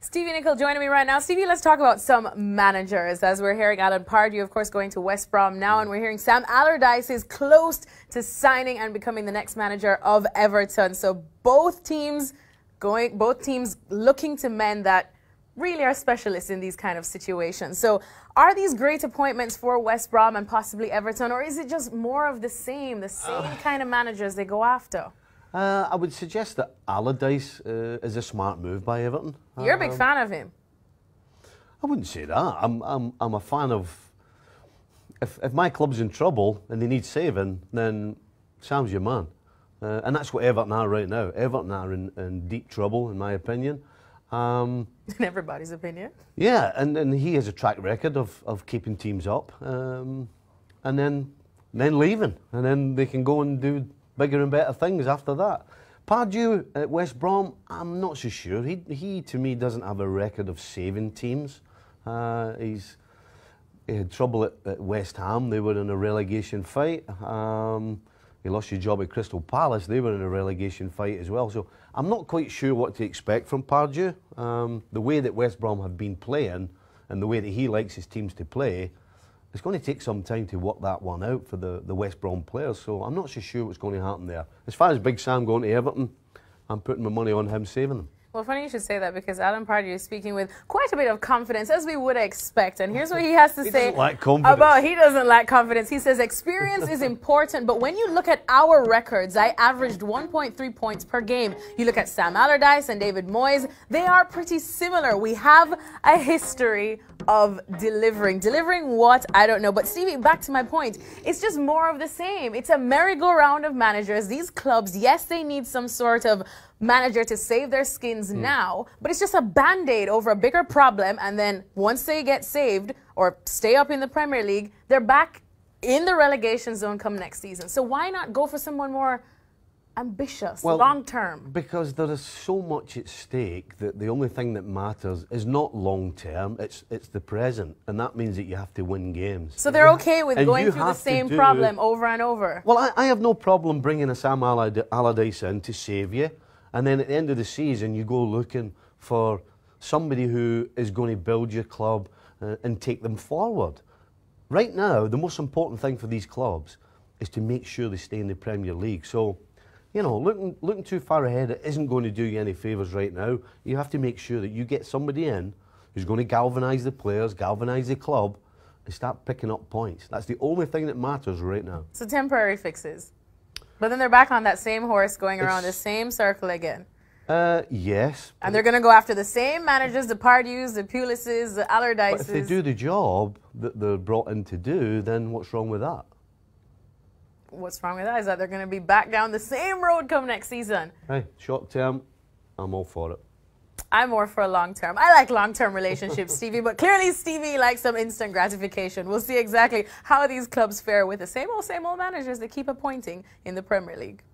Stevie Nicol joining me right now. Stevie, let's talk about some managers, as we're hearing Allardyce and Pardew, of course, going to West Brom now, and we're hearing Sam Allardyce is close to signing and becoming the next manager of Everton. So both teams looking to men that really are specialists in these kind of situations. So are these great appointments for West Brom and possibly Everton, or is it just more of the same kind of managers they go after? I would suggest that Allardyce is a smart move by Everton. You're a big fan of him. I wouldn't say that. I'm a fan of, if my club's in trouble and they need saving, then Sam's your man. And that's what Everton are right now. Everton are in deep trouble, in my opinion. In everybody's opinion. Yeah, and he has a track record of keeping teams up, and then leaving, and then they can go and do bigger and better things after that. Pardew at West Brom, I'm not so sure. He to me doesn't have a record of saving teams. He had trouble at West Ham. They were in a relegation fight. He lost his job at Crystal Palace. They were in a relegation fight as well. So I'm not quite sure what to expect from Pardew. The way that West Brom have been playing and the way that he likes his teams to play, it's going to take some time to work that one out for the West Brom players. So I'm not so sure what's going to happen there. As far as Big Sam going to Everton, I'm putting my money on him saving them. Well, funny you should say that, because Allardyce and Pardew is speaking with quite a bit of confidence, as we would expect. And here's what he has to say about he doesn't lack confidence. He says experience is important, but when you look at our records, I averaged 1.3 points per game. You look at Sam Allardyce and David Moyes, they are pretty similar. We have a history of delivering. Delivering what? I don't know. But Stevie, back to my point, it's just more of the same. It's a merry-go-round of managers. These clubs, yes, they need some sort of manager to save their skins now, but it's just a band-aid over a bigger problem, and then once they get saved or stay up in the Premier League, they're back in the relegation zone come next season. So why not go for someone more ambitious, long-term? Because there is so much at stake that the only thing that matters is not long-term, it's the present, and that means that you have to win games. So they're okay with going through the same problem over and over? Well, I have no problem bringing a Sam Allardyce in to save you. And then at the end of the season, you go looking for somebody who is going to build your club and take them forward. Right now, the most important thing for these clubs is to make sure they stay in the Premier League. So, you know, looking too far ahead, it isn't going to do you any favours right now. You have to make sure that you get somebody in who's going to galvanise the players, galvanise the club, and start picking up points. That's the only thing that matters right now. So temporary fixes. But then they're back on that same horse going around the same circle again. Yes. And they're going to go after the same managers, the Pardews, the Pulises, the Allardyces. But if they do the job that they're brought in to do, then what's wrong with that? What's wrong with that is that they're going to be back down the same road come next season. Hey, short term, I'm all for it. I'm more for a long term. I like long-term relationships, Stevie, but clearly Stevie likes some instant gratification. We'll see exactly how these clubs fare with the same old managers they keep appointing in the Premier League.